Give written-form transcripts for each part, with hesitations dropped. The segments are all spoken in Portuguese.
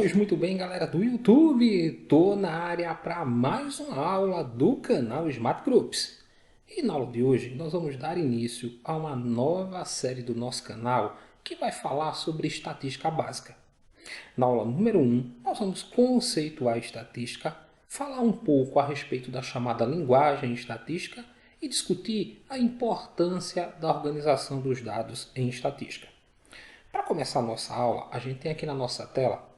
Pois muito bem, galera do YouTube, tô na área para mais uma aula do canal Smart Groups. E na aula de hoje nós vamos dar início a uma nova série do nosso canal que vai falar sobre estatística básica. Na aula número 1, nós vamos conceituar a estatística, falar um pouco a respeito da chamada linguagem estatística e discutir a importância da organização dos dados em estatística. Para começar a nossa aula, a gente tem aqui na nossa tela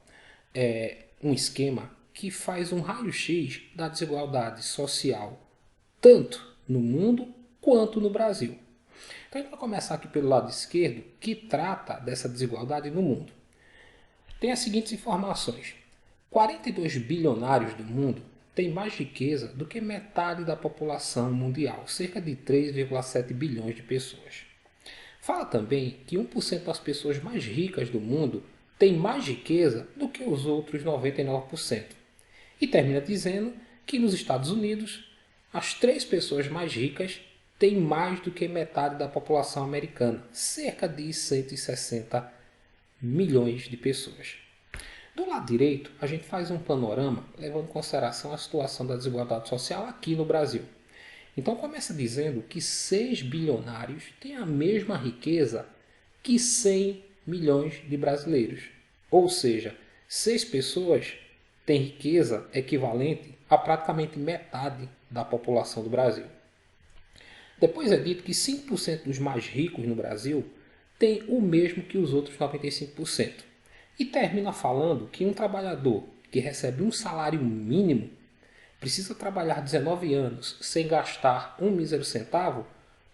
um esquema que faz um raio-x da desigualdade social, tanto no mundo quanto no Brasil. Então a gente vai começar aqui pelo lado esquerdo, que trata dessa desigualdade no mundo. Tem as seguintes informações: 42 bilionários do mundo têm mais riqueza do que metade da população mundial, cerca de 3,7 bilhões de pessoas. Fala também que 1% das pessoas mais ricas do mundo tem mais riqueza do que os outros 99%. E termina dizendo que nos Estados Unidos, as 3 pessoas mais ricas têm mais do que metade da população americana, cerca de 160 milhões de pessoas. Do lado direito, a gente faz um panorama levando em consideração a situação da desigualdade social aqui no Brasil. Então começa dizendo que 6 bilionários têm a mesma riqueza que 100 milhões de brasileiros. Ou seja, 6 pessoas têm riqueza equivalente a praticamente metade da população do Brasil. Depois é dito que 5% dos mais ricos no Brasil têm o mesmo que os outros 95%. E termina falando que um trabalhador que recebe um salário mínimo precisa trabalhar 19 anos sem gastar um mísero centavo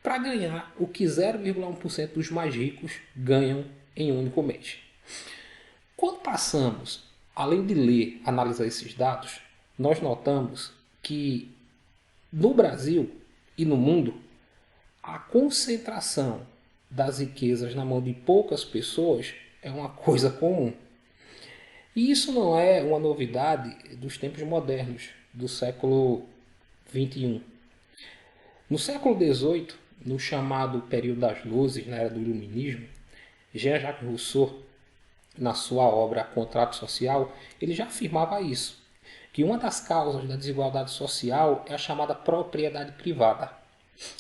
para ganhar o que 0,1% dos mais ricos ganham em um único mês. Quando passamos, além de ler, analisar esses dados, nós notamos que no Brasil e no mundo, a concentração das riquezas na mão de poucas pessoas é uma coisa comum. E isso não é uma novidade dos tempos modernos, do século XXI. No século XVIII, no chamado período das luzes, na era do iluminismo, Jean-Jacques Rousseau, na sua obra Contrato Social, ele já afirmava isso, que uma das causas da desigualdade social é a chamada propriedade privada.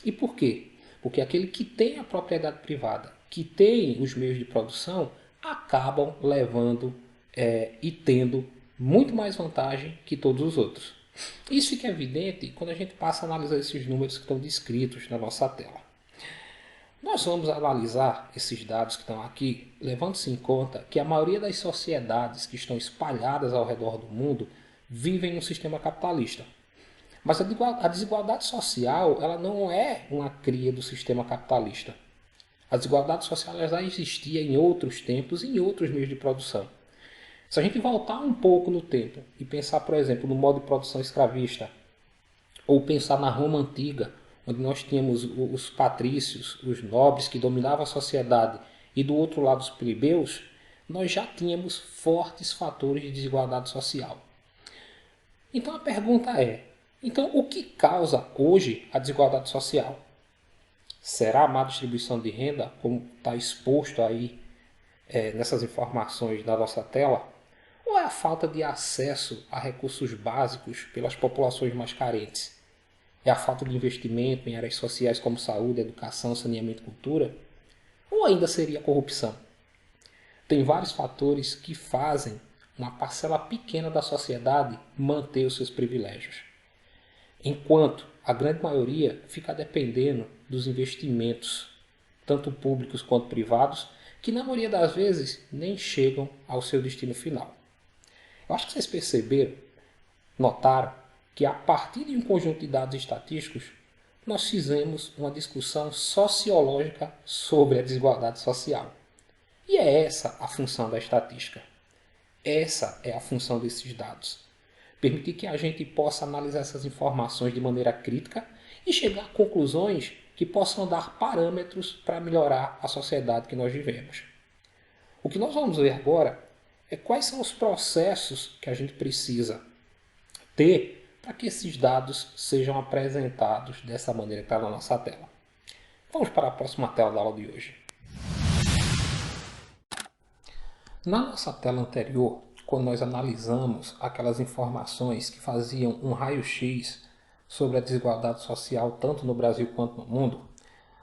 E por quê? Porque aquele que tem a propriedade privada, que tem os meios de produção, acabam levando e tendo muito mais vantagem que todos os outros. Isso fica evidente quando a gente passa a analisar esses números que estão descritos na nossa tela. Nós vamos analisar esses dados que estão aqui, levando-se em conta que a maioria das sociedades que estão espalhadas ao redor do mundo vivem em um sistema capitalista. Mas a desigualdade social ela não é uma cria do sistema capitalista. A desigualdade social já existia em outros tempos e em outros meios de produção. Se a gente voltar um pouco no tempo e pensar, por exemplo, no modo de produção escravista, ou pensar na Roma antiga, onde nós tínhamos os patrícios, os nobres que dominavam a sociedade, e do outro lado os plebeus, nós já tínhamos fortes fatores de desigualdade social. Então a pergunta é, então o que causa hoje a desigualdade social? Será a má distribuição de renda, como está exposto aí nessas informações da nossa tela? Ou é a falta de acesso a recursos básicos pelas populações mais carentes? É a falta de investimento em áreas sociais como saúde, educação, saneamento e cultura? Ou ainda seria a corrupção? Tem vários fatores que fazem uma parcela pequena da sociedade manter os seus privilégios, enquanto a grande maioria fica dependendo dos investimentos, tanto públicos quanto privados, que na maioria das vezes nem chegam ao seu destino final. Eu acho que vocês perceberam, notaram, que a partir de um conjunto de dados estatísticos, nós fizemos uma discussão sociológica sobre a desigualdade social. E é essa a função da estatística. Essa é a função desses dados. Permitir que a gente possa analisar essas informações de maneira crítica e chegar a conclusões que possam dar parâmetros para melhorar a sociedade que nós vivemos. O que nós vamos ver agora é quais são os processos que a gente precisa ter para que esses dados sejam apresentados dessa maneira que está na nossa tela. Vamos para a próxima tela da aula de hoje. Na nossa tela anterior, quando nós analisamos aquelas informações que faziam um raio-x sobre a desigualdade social tanto no Brasil quanto no mundo,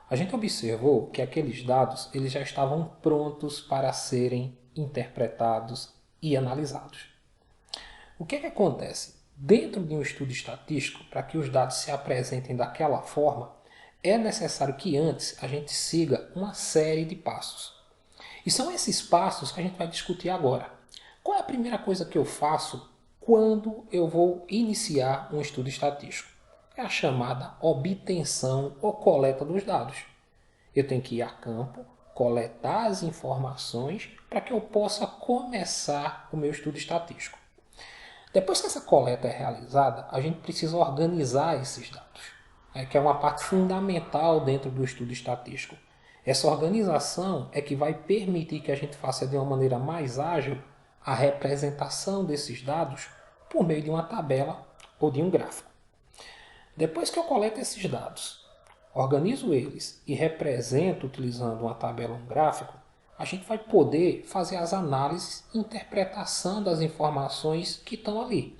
a gente observou que aqueles dados eles já estavam prontos para serem interpretados e analisados. O que acontece? Dentro de um estudo estatístico, para que os dados se apresentem daquela forma, é necessário que antes a gente siga uma série de passos. E são esses passos que a gente vai discutir agora. Qual é a primeira coisa que eu faço quando eu vou iniciar um estudo estatístico? É a chamada obtenção ou coleta dos dados. Eu tenho que ir a campo, coletar as informações para que eu possa começar o meu estudo estatístico. Depois que essa coleta é realizada, a gente precisa organizar esses dados, que é uma parte fundamental dentro do estudo estatístico. Essa organização é que vai permitir que a gente faça de uma maneira mais ágil a representação desses dados por meio de uma tabela ou de um gráfico. Depois que eu coleto esses dados, organizo eles e represento utilizando uma tabela ou um gráfico, a gente vai poder fazer as análises e interpretação das informações que estão ali.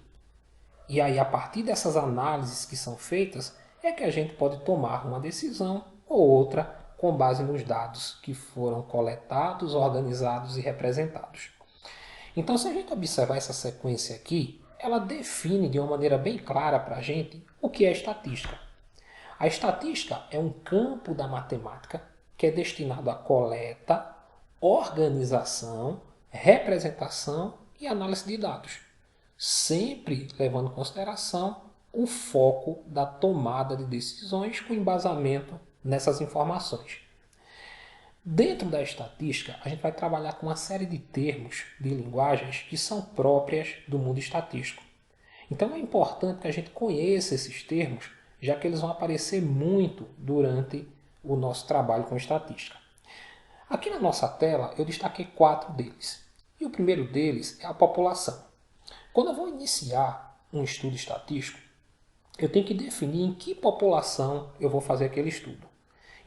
E aí, a partir dessas análises que são feitas, é que a gente pode tomar uma decisão ou outra com base nos dados que foram coletados, organizados e representados. Então, se a gente observar essa sequência aqui, ela define de uma maneira bem clara para a gente o que é estatística. A estatística é um campo da matemática que é destinado à coleta, organização, representação e análise de dados, sempre levando em consideração o foco da tomada de decisões com embasamento nessas informações. Dentro da estatística, a gente vai trabalhar com uma série de termos, de linguagens que são próprias do mundo estatístico. Então é importante que a gente conheça esses termos, já que eles vão aparecer muito durante o nosso trabalho com estatística. Aqui na nossa tela eu destaquei 4 deles. E o primeiro deles é a população. Quando eu vou iniciar um estudo estatístico, eu tenho que definir em que população eu vou fazer aquele estudo.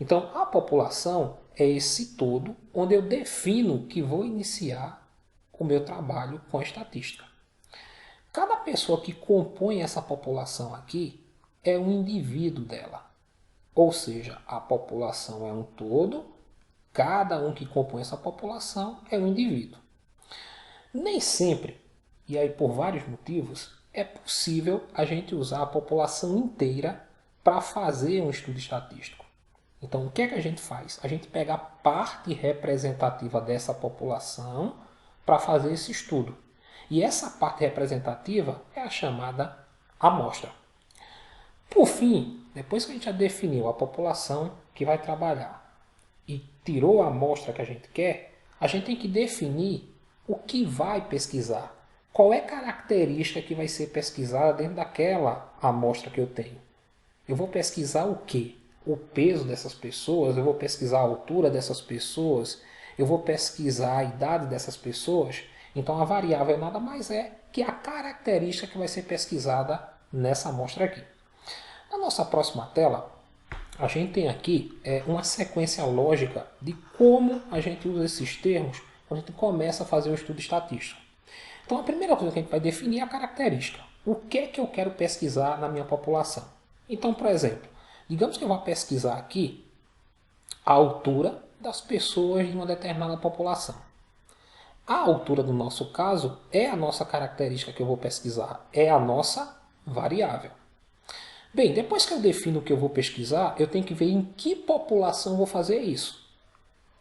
Então, a população é esse todo onde eu defino que vou iniciar o meu trabalho com a estatística. Cada pessoa que compõe essa população aqui é um indivíduo dela. Ou seja, a população é um todo, cada um que compõe essa população é um indivíduo. Nem sempre, e aí por vários motivos, é possível a gente usar a população inteira para fazer um estudo estatístico. Então, o que é que a gente faz? A gente pega a parte representativa dessa população para fazer esse estudo. E essa parte representativa é a chamada amostra. Por fim, depois que a gente já definiu a população que vai trabalhar e tirou a amostra que a gente quer, a gente tem que definir o que vai pesquisar. Qual é a característica que vai ser pesquisada dentro daquela amostra que eu tenho? Eu vou pesquisar o quê? O peso dessas pessoas? Eu vou pesquisar a altura dessas pessoas? Eu vou pesquisar a idade dessas pessoas? Então a variável nada mais é que a característica que vai ser pesquisada nessa amostra aqui. Na nossa próxima tela, a gente tem aqui uma sequência lógica de como a gente usa esses termos quando a gente começa a fazer o estudo estatístico. Então a primeira coisa que a gente vai definir é a característica. O que é que eu quero pesquisar na minha população? Então, por exemplo, digamos que eu vá pesquisar aqui a altura das pessoas de uma determinada população. A altura do nosso caso é a nossa característica que eu vou pesquisar, é a nossa variável. Bem, depois que eu defino o que eu vou pesquisar, eu tenho que ver em que população eu vou fazer isso.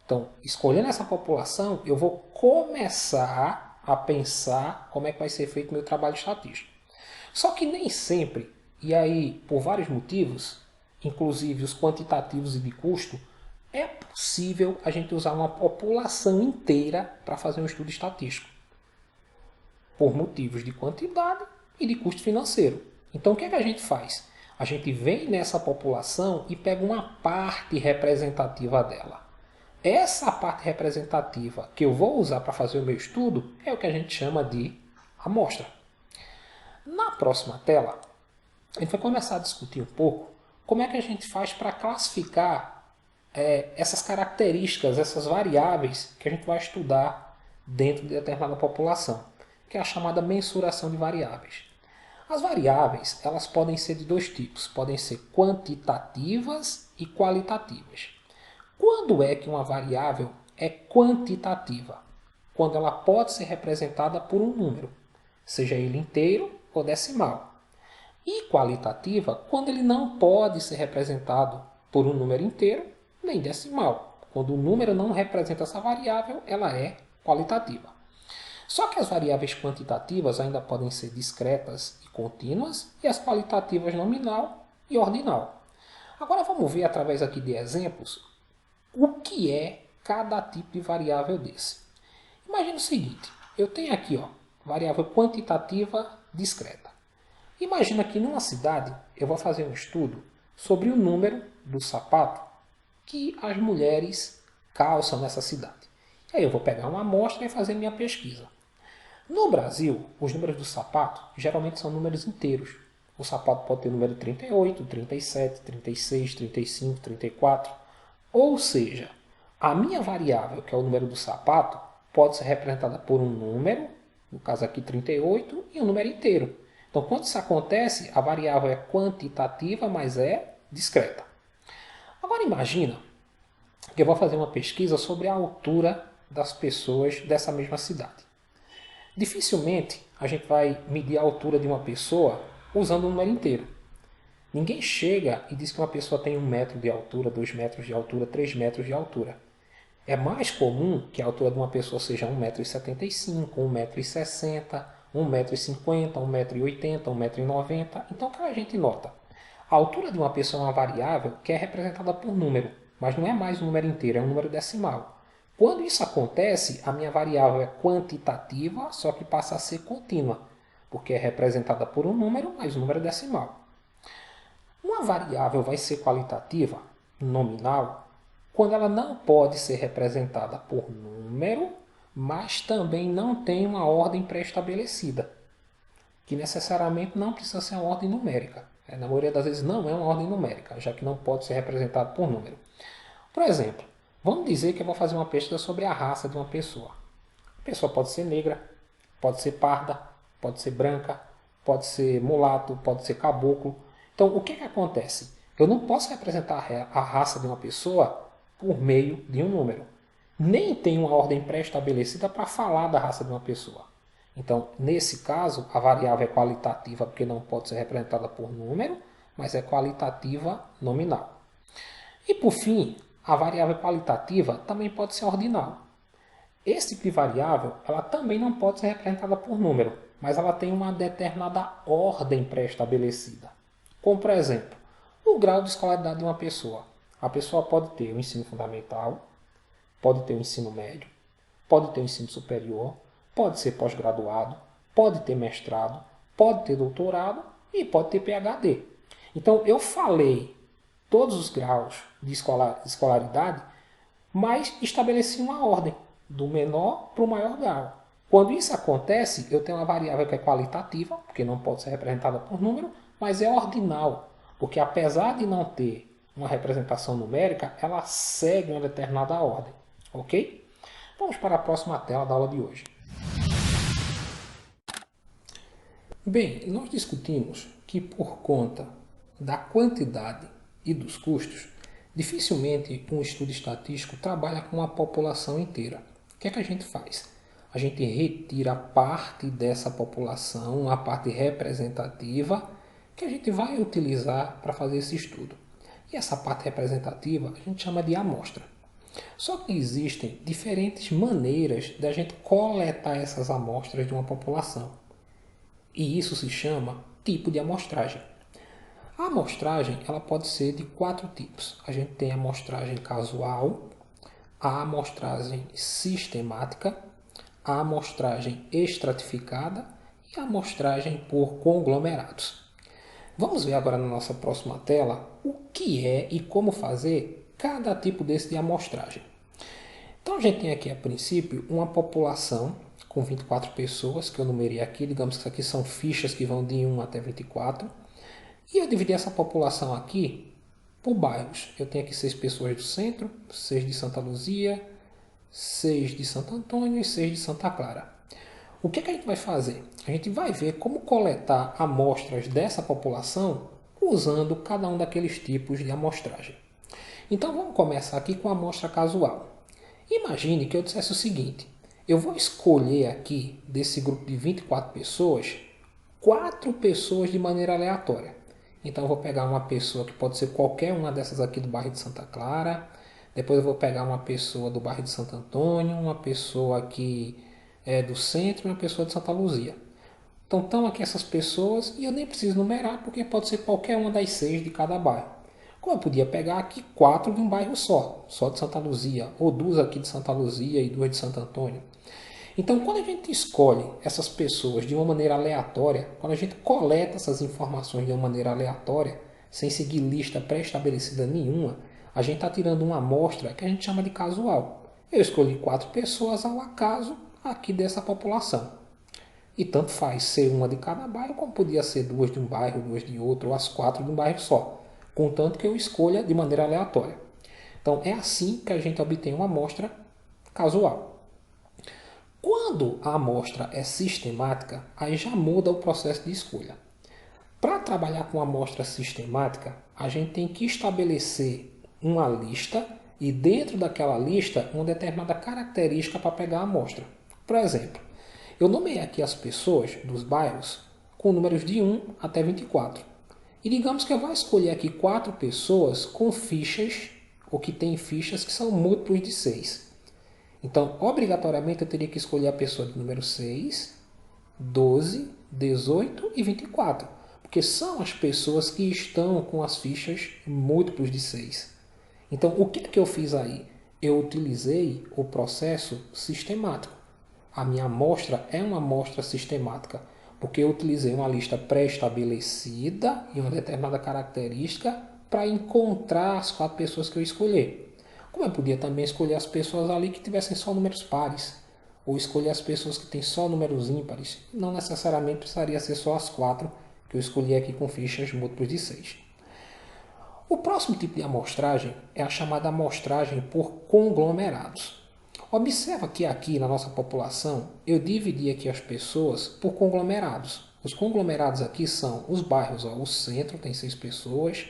Então, escolhendo essa população, eu vou começar a pensar como é que vai ser feito o meu trabalho estatístico. Só que nem sempre, e aí por vários motivos, inclusive os quantitativos e de custo, é possível a gente usar uma população inteira para fazer um estudo estatístico. Por motivos de quantidade e de custo financeiro. Então o que é que a gente faz? A gente vem nessa população e pega uma parte representativa dela. Essa parte representativa que eu vou usar para fazer o meu estudo é o que a gente chama de amostra. Na próxima tela, a gente vai começar a discutir um pouco como é que a gente faz para classificar essas características, essas variáveis que a gente vai estudar dentro de determinada população. que é a chamada mensuração de variáveis. As variáveis, elas podem ser de dois tipos, podem ser quantitativas e qualitativas. Quando é que uma variável é quantitativa? Quando ela pode ser representada por um número, seja ele inteiro ou decimal. E qualitativa, quando ele não pode ser representado por um número inteiro nem decimal. Quando o número não representa essa variável, ela é qualitativa. Só que as variáveis quantitativas ainda podem ser discretas e contínuas, e as qualitativas nominal e ordinal. Agora vamos ver através aqui de exemplos o que é cada tipo de variável desse. Imagina o seguinte, eu tenho aqui variável quantitativa discreta. Imagina que numa cidade eu vou fazer um estudo sobre o número do sapato que as mulheres calçam nessa cidade. Aí eu vou pegar uma amostra e fazer minha pesquisa. No Brasil, os números do sapato geralmente são números inteiros. O sapato pode ter o número 38, 37, 36, 35, 34. Ou seja, a minha variável, que é o número do sapato, pode ser representada por um número, no caso aqui 38, e um número inteiro. Então, quando isso acontece, a variável é quantitativa, mas é discreta. Agora imagina que eu vou fazer uma pesquisa sobre a altura das pessoas dessa mesma cidade. Dificilmente a gente vai medir a altura de uma pessoa usando um número inteiro. Ninguém chega e diz que uma pessoa tem 1 metro de altura, 2 metros de altura, 3 metros de altura. É mais comum que a altura de uma pessoa seja 1,75 m, 1,60 m, 1,50 m, 1,80 m, 1,90 m. Então o que a gente nota? A altura de uma pessoa é uma variável que é representada por número, mas não é mais um número inteiro, é um número decimal. Quando isso acontece, a minha variável é quantitativa, só que passa a ser contínua, porque é representada por um número mais um número decimal. Uma variável vai ser qualitativa, nominal, quando ela não pode ser representada por número, mas também não tem uma ordem pré-estabelecida, que necessariamente não precisa ser uma ordem numérica. Na maioria das vezes não é uma ordem numérica, já que não pode ser representado por número. Por exemplo, vamos dizer que eu vou fazer uma pesquisa sobre a raça de uma pessoa. A pessoa pode ser negra, pode ser parda, pode ser branca, pode ser mulato, pode ser caboclo. Então, o que acontece? Eu não posso representar a raça de uma pessoa por meio de um número. Nem tem uma ordem pré-estabelecida para falar da raça de uma pessoa. Então, nesse caso, a variável é qualitativa porque não pode ser representada por número, mas é qualitativa nominal. E por fim, a variável qualitativa também pode ser ordinal. Esse tipo de variável ela também não pode ser representada por número, mas ela tem uma determinada ordem pré-estabelecida. Como, por exemplo, o grau de escolaridade de uma pessoa. A pessoa pode ter o ensino fundamental, pode ter o ensino médio, pode ter o ensino superior, pode ser pós-graduado, pode ter mestrado, pode ter doutorado e pode ter PhD. Então, eu falei todos os graus de escolaridade, mas estabeleci uma ordem, do menor para o maior grau. Quando isso acontece, eu tenho uma variável que é qualitativa, porque não pode ser representada por número, mas é ordinal, porque apesar de não ter uma representação numérica, ela segue uma determinada ordem. Ok? Vamos para a próxima tela da aula de hoje. Bem, nós discutimos que por conta da quantidade e dos custos, dificilmente um estudo estatístico trabalha com a população inteira. O que é que a gente faz? A gente retira parte dessa população, a parte representativa, que a gente vai utilizar para fazer esse estudo. E essa parte representativa a gente chama de amostra. Só que existem diferentes maneiras da gente coletar essas amostras de uma população. E isso se chama tipo de amostragem. A amostragem ela pode ser de 4 tipos. A gente tem a amostragem casual, a amostragem sistemática, a amostragem estratificada e a amostragem por conglomerados. Vamos ver agora na nossa próxima tela o que é e como fazer cada tipo desse de amostragem. Então a gente tem aqui a princípio uma população com 24 pessoas, que eu numerei aqui, digamos que isso aqui são fichas que vão de 1 até 24. E eu dividi essa população aqui por bairros. Eu tenho aqui 6 pessoas do centro, 6 de Santa Luzia, 6 de Santo Antônio e 6 de Santa Clara. O que é que a gente vai fazer? A gente vai ver como coletar amostras dessa população usando cada um daqueles tipos de amostragem. Então vamos começar aqui com a amostra casual. Imagine que eu dissesse o seguinte: eu vou escolher aqui desse grupo de 24 pessoas, 4 pessoas de maneira aleatória. Então eu vou pegar uma pessoa que pode ser qualquer uma dessas aqui do bairro de Santa Clara, depois eu vou pegar uma pessoa do bairro de Santo Antônio, uma pessoa aqui do centro e uma pessoa de Santa Luzia. Então estão aqui essas pessoas e eu nem preciso numerar porque pode ser qualquer uma das 6 de cada bairro. Como eu podia pegar aqui 4 de um bairro só de Santa Luzia, ou 2 aqui de Santa Luzia e 2 de Santo Antônio. Então, quando a gente escolhe essas pessoas de uma maneira aleatória, quando a gente coleta essas informações de uma maneira aleatória, sem seguir lista pré-estabelecida nenhuma, a gente está tirando uma amostra que a gente chama de casual. Eu escolhi 4 pessoas ao acaso aqui dessa população. E tanto faz ser uma de cada bairro, como podia ser 2 de um bairro, 2 de outro, ou as 4 de um bairro só, contanto que eu escolha de maneira aleatória. Então, é assim que a gente obtém uma amostra casual. Quando a amostra é sistemática, aí já muda o processo de escolha. Para trabalhar com amostra sistemática, a gente tem que estabelecer uma lista e dentro daquela lista uma determinada característica para pegar a amostra. Por exemplo, eu nomeei aqui as pessoas dos bairros com números de 1 até 24. E digamos que eu vou escolher aqui 4 pessoas com fichas, ou que têm fichas que são múltiplos de 6. Então, obrigatoriamente, eu teria que escolher a pessoa de número 6, 12, 18 e 24. Porque são as pessoas que estão com as fichas múltiplos de 6. Então, o que eu fiz aí? Eu utilizei o processo sistemático. A minha amostra é uma amostra sistemática, porque eu utilizei uma lista pré-estabelecida e uma determinada característica para encontrar as 4 pessoas que eu escolher. Como eu podia também escolher as pessoas ali que tivessem só números pares, ou escolher as pessoas que têm só números ímpares. Não necessariamente precisaria ser só as 4 que eu escolhi aqui com fichas múltiplos de 6. O próximo tipo de amostragem é a chamada amostragem por conglomerados. Observa que aqui na nossa população eu dividi aqui as pessoas por conglomerados. Os conglomerados aqui são os bairros. O centro tem 6 pessoas,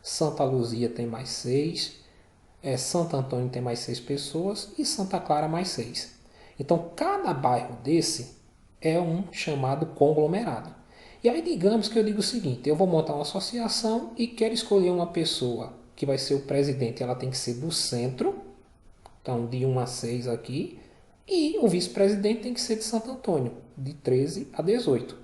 Santa Luzia tem mais 6, Santo Antônio tem mais 6 pessoas e Santa Clara mais 6. Então cada bairro desse é um chamado conglomerado. E aí digamos que eu digo o seguinte: eu vou montar uma associação e quero escolher uma pessoa que vai ser o presidente. Ela tem que ser do centro, então de 1 a 6 aqui, e o vice-presidente tem que ser de Santo Antônio, de 13 a 18.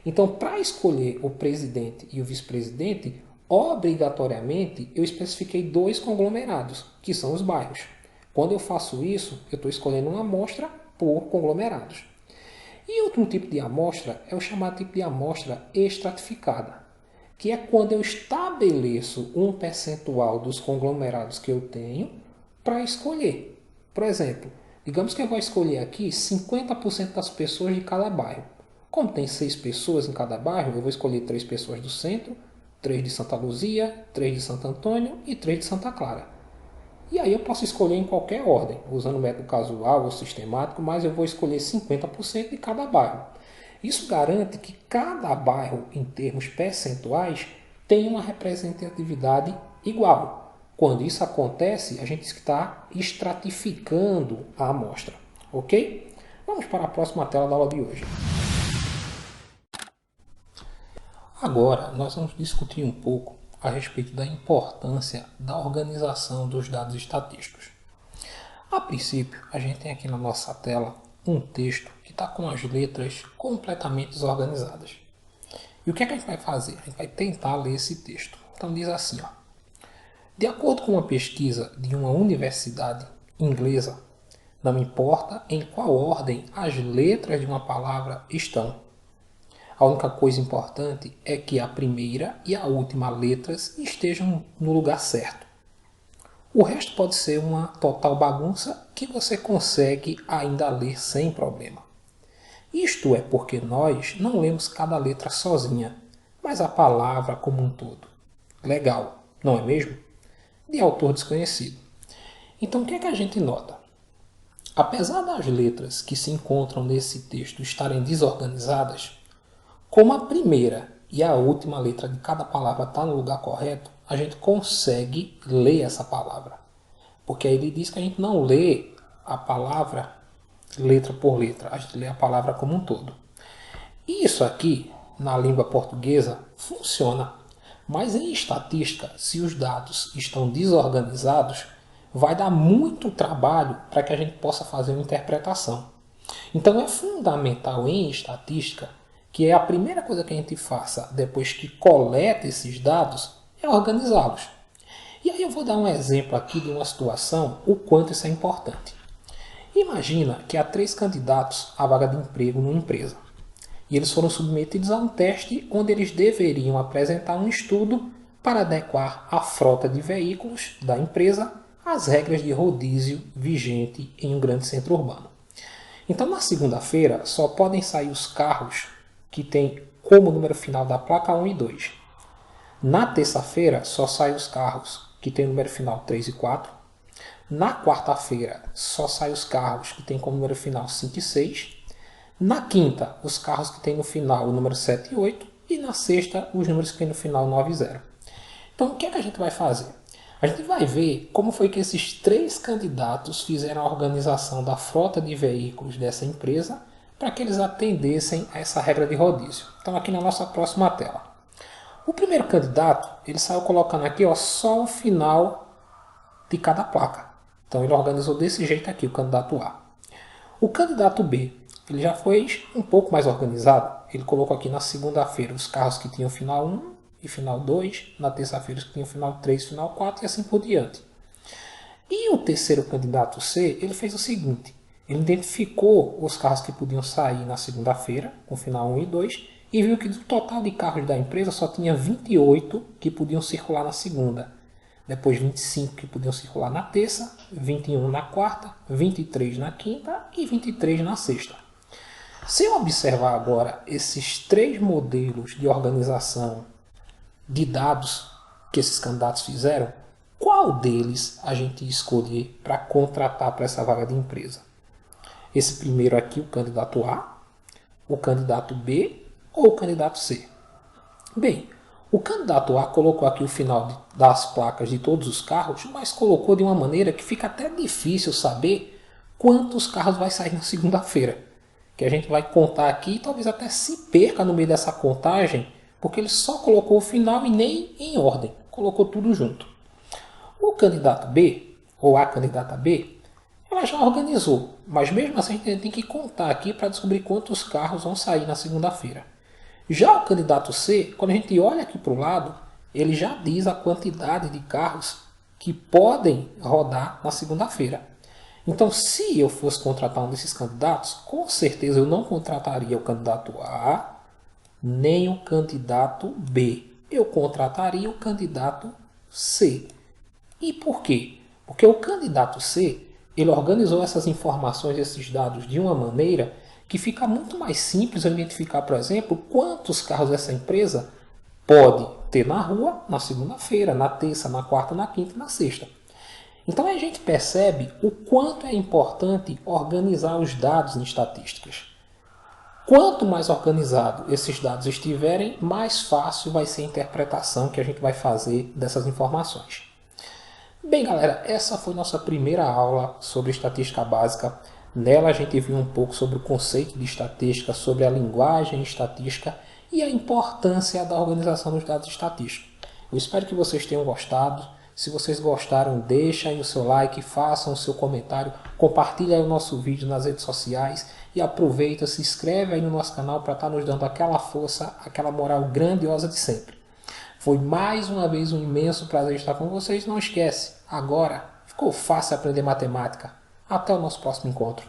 Então, para escolher o presidente e o vice-presidente, obrigatoriamente eu especifiquei 2 conglomerados, que são os bairros. Quando eu faço isso, eu estou escolhendo uma amostra por conglomerados. E outro tipo de amostra é o chamado tipo de amostra estratificada, que é quando eu estabeleço um percentual dos conglomerados que eu tenho para escolher. Por exemplo, digamos que eu vou escolher aqui 50% das pessoas de cada bairro. Como tem 6 pessoas em cada bairro, eu vou escolher 3 pessoas do centro, 3 de Santa Luzia, 3 de Santo Antônio e 3 de Santa Clara. E aí eu posso escolher em qualquer ordem, usando o método casual ou sistemático, mas eu vou escolher 50% de cada bairro. Isso garante que cada bairro, em termos percentuais, tem uma representatividade igual. Quando isso acontece, a gente está estratificando a amostra. Ok? Vamos para a próxima tela da aula de hoje. Agora, nós vamos discutir um pouco a respeito da importância da organização dos dados estatísticos. A princípio, a gente tem aqui na nossa tela um texto que está com as letras completamente desorganizadas. E o que é que a gente vai fazer? A gente vai tentar ler esse texto. Então diz assim, ó. De acordo com uma pesquisa de uma universidade inglesa, não importa em qual ordem as letras de uma palavra estão. A única coisa importante é que a primeira e a última letras estejam no lugar certo. O resto pode ser uma total bagunça que você consegue ainda ler sem problema. Isto é porque nós não lemos cada letra sozinha, mas a palavra como um todo. Legal, não é mesmo? De autor desconhecido. Então o que é que a gente nota? Apesar das letras que se encontram nesse texto estarem desorganizadas, como a primeira e a última letra de cada palavra está no lugar correto, a gente consegue ler essa palavra. Porque aí ele diz que a gente não lê a palavra letra por letra, a gente lê a palavra como um todo. E isso aqui, na língua portuguesa, funciona. Mas em estatística, se os dados estão desorganizados, vai dar muito trabalho para que a gente possa fazer uma interpretação. Então é fundamental em estatística que a primeira coisa que a gente faça depois que coleta esses dados é organizá-los. E aí eu vou dar um exemplo aqui de uma situação, o quanto isso é importante. Imagina que há 3 candidatos à vaga de emprego numa empresa. E eles foram submetidos a um teste onde eles deveriam apresentar um estudo para adequar a frota de veículos da empresa às regras de rodízio vigente em um grande centro urbano. Então, na segunda-feira, só podem sair os carros que têm como número final da placa 1 e 2. Na terça-feira, só saem os carros que têm número final 3 e 4. Na quarta-feira, só saem os carros que têm como número final 5 e 6. Na quinta, os carros que têm no final o número 7 e 8. E na sexta, os números que têm no final 9 e 0. Então, o que é que a gente vai fazer? A gente vai ver como foi que esses 3 candidatos fizeram a organização da frota de veículos dessa empresa para que eles atendessem a essa regra de rodízio. Então, aqui na nossa próxima tela. O primeiro candidato, ele saiu colocando aqui só o final de cada placa. Então, ele organizou desse jeito aqui, o candidato A. O candidato B, ele já foi um pouco mais organizado. Ele colocou aqui na segunda-feira os carros que tinham final 1 e final 2, na terça-feira os que tinham final 3 e final 4 e assim por diante. E o terceiro candidato C, ele fez o seguinte, ele identificou os carros que podiam sair na segunda-feira, com final 1 e 2, e viu que do total de carros da empresa só tinha 28 que podiam circular na segunda. Depois 25 que podiam circular na terça, 21 na quarta, 23 na quinta e 23 na sexta. Se eu observar agora esses 3 modelos de organização de dados que esses candidatos fizeram, qual deles a gente escolher para contratar para essa vaga de empresa? Esse primeiro aqui, o candidato A, o candidato B ou o candidato C? Bem, o candidato A colocou aqui o final das placas de todos os carros, mas colocou de uma maneira que fica até difícil saber quantos carros vai sair na segunda-feira. Que a gente vai contar aqui e talvez até se perca no meio dessa contagem, porque ele só colocou o final e nem em ordem, colocou tudo junto. O candidato B, ou a candidata B, ela já organizou, mas mesmo assim a gente tem que contar aqui para descobrir quantos carros vão sair na segunda-feira. Já o candidato C, quando a gente olha aqui para o lado, ele já diz a quantidade de carros que podem rodar na segunda-feira. Então, se eu fosse contratar um desses candidatos, com certeza eu não contrataria o candidato A, nem o candidato B. Eu contrataria o candidato C. E por quê? Porque o candidato C, ele organizou essas informações, esses dados de uma maneira que fica muito mais simples eu identificar, por exemplo, quantos carros essa empresa pode ter na rua na segunda-feira, na terça, na quarta, na quinta e na sexta. Então a gente percebe o quanto é importante organizar os dados em estatísticas. Quanto mais organizado esses dados estiverem, mais fácil vai ser a interpretação que a gente vai fazer dessas informações. Bem, galera, essa foi nossa primeira aula sobre estatística básica. Nela a gente viu um pouco sobre o conceito de estatística, sobre a linguagem estatística e a importância da organização dos dados estatísticos. Eu espero que vocês tenham gostado. Se vocês gostaram, deixem aí o seu like, façam o seu comentário, compartilhem aí o nosso vídeo nas redes sociais e aproveita, se inscreve aí no nosso canal para estar nos dando aquela força, aquela moral grandiosa de sempre. Foi mais uma vez um imenso prazer estar com vocês. Não esquece, agora ficou fácil aprender matemática. Até o nosso próximo encontro.